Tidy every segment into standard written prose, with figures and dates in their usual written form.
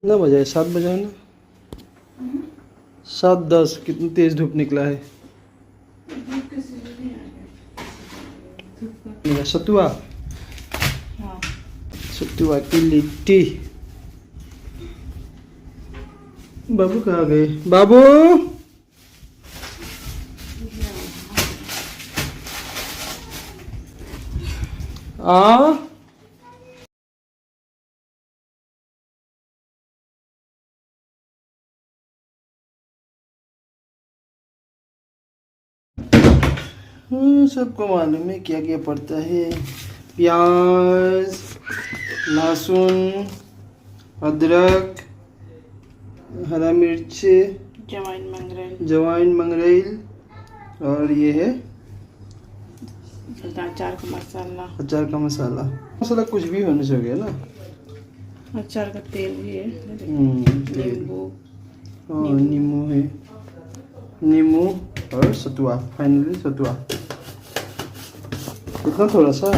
कितना बजा है? 7 बजा है ना? 7:10। कितनी तेज धूप निकला है। मेरा सतुआ, हाँ। सतुआ की लिट्टी। बाबू कहाँ गए? बाबू आ सबको मालूम है क्या क्या पड़ता है। प्याज, लहसुन, अदरक, हरा मिर्च, जवाइन मंगरेल, और ये है अचार का मसाला। अचार का मसाला। मसाला कुछ भी होने चाहिए ना। अचार का तेल भी है। तेल नींबू। और नींबू है। नींबू और सतुआ। फाइनली सतुआ। इतना थोड़ा सा।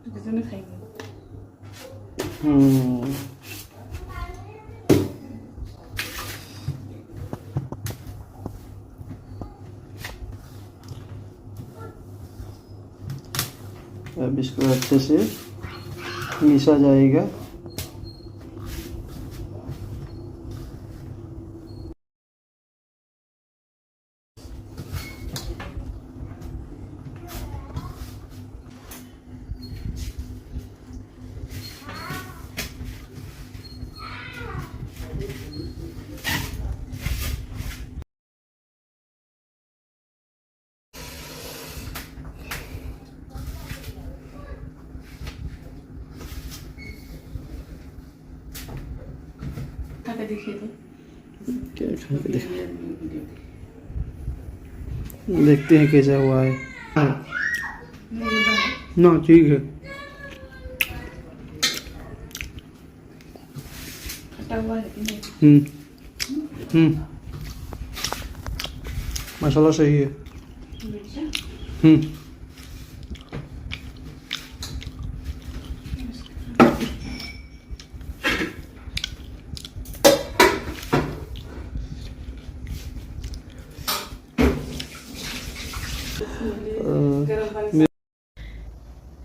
कितने खाएंगे? अब इसको अच्छे से मिसा जाएगा। देखिए क्या देखते हैं कैसा हुआ है। ना ठीक है। खट्टा हुआ है कि नहीं? मसाला सही है।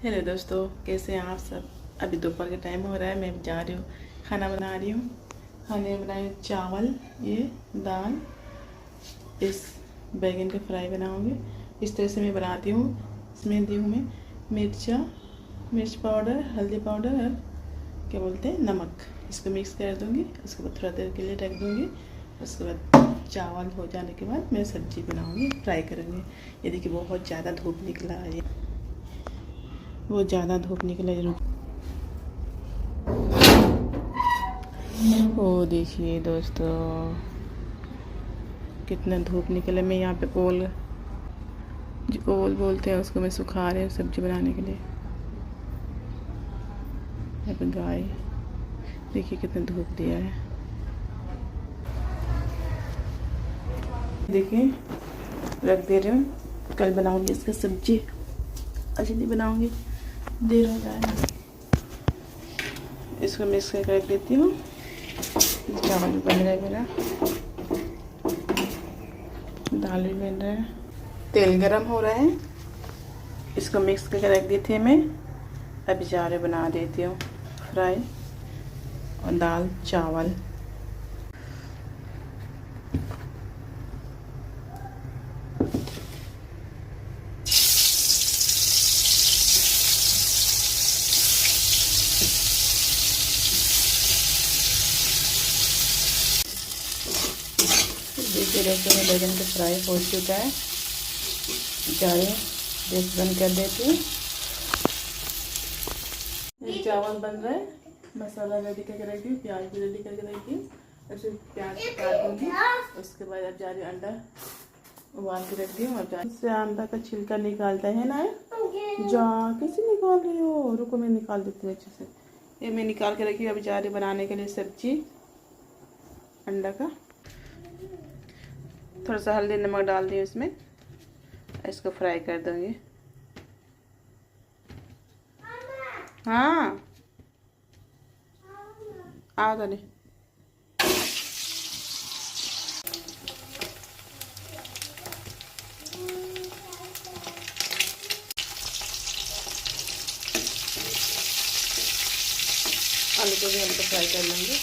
हेलो दोस्तों, कैसे हैं आप सब। अभी दोपहर का टाइम हो रहा है। मैं जा रही हूँ, खाना बना रही हूँ। खाने में बनाए चावल, ये दाल, इस बैगन का फ्राई बनाऊँगी। इस तरह से मैं बनाती हूँ। इसमें दी हूँ मैं मिर्च पाउडर, हल्दी पाउडर और क्या बोलते हैं नमक। इसको मिक्स कर दूँगी। उसके बाद थोड़ा देर के लिए ढक दूँगी। उसके बाद चावल हो जाने के बाद मैं सब्ज़ी बनाऊँगी, फ्राई करूँगी। ये देखिए बहुत ज़्यादा धूप निकला है, बहुत ज़्यादा धूप निकला है। ओ देखिए दोस्तों, कितना धूप निकला। मैं यहाँ पे ओल, जो ओल बोलते हैं उसको मैं सुखा रही हूँ सब्ज़ी बनाने के लिए। यहाँ पे गाय देखिए कितना धूप दिया है। देखिए रख दे रही हूँ। कल बनाऊँगी इसका सब्ज़ी, आज नहीं बनाऊँगी, देर हो जाएगा। इसको मिक्स करके रख देती हूँ। चावल भी बन रहा है मेरा, दाल भी बन रहा है, तेल गरम हो रहा है। इसको मिक्स करके रख दी थी मैं। अभी जा रहे बना देती हूँ फ्राई और दाल चावल। देखिए दोस्तों, में बैगन का फ्राई हो चुका है। जा रहे गैस बंद कर देती हूँ। चावल बन रहा है, मसाला रेडी करके रख दी, प्याज भी रेडी करके रख दी। ऐसे प्याज काट दूँगी। उसके बाद अब जा रही अंडा उबाल के रख दी हूँ। अब इससे अंडा का छिलका निकालता है ना, जा कैसे निकाल रही हो? रुको मैं निकाल देती हूँ अच्छे से। ये मैं निकाल के रखी हूँ। अभी जा रही बनाने के लिए सब्जी अंडा का। थोड़ा सा हल्दी नमक डाल दिए इसमें। इसको फ्राई कर दूँगी। हाँ आओ तनी आलू को भी हल्का फ्राई कर लेंगे।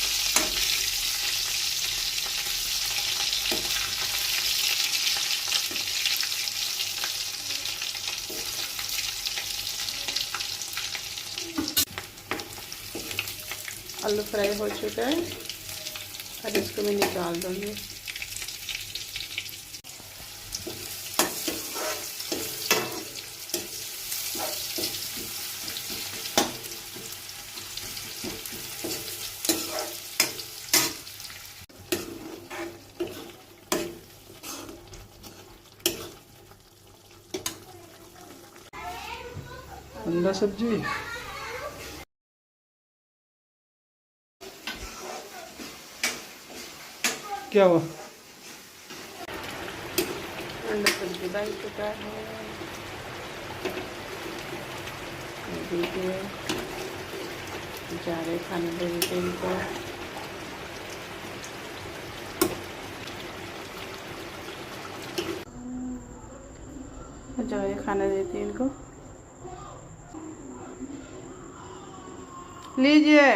आलू फ्राई हो चुका है, अब इसको मैं निकाल दूंगी। अंडा सब्जी। क्या हुआ? अंडा सब्जी बन चुका है। देखिए जा रहे खाने देते इनको। जा रहे खाना देते इनको। लीजिए।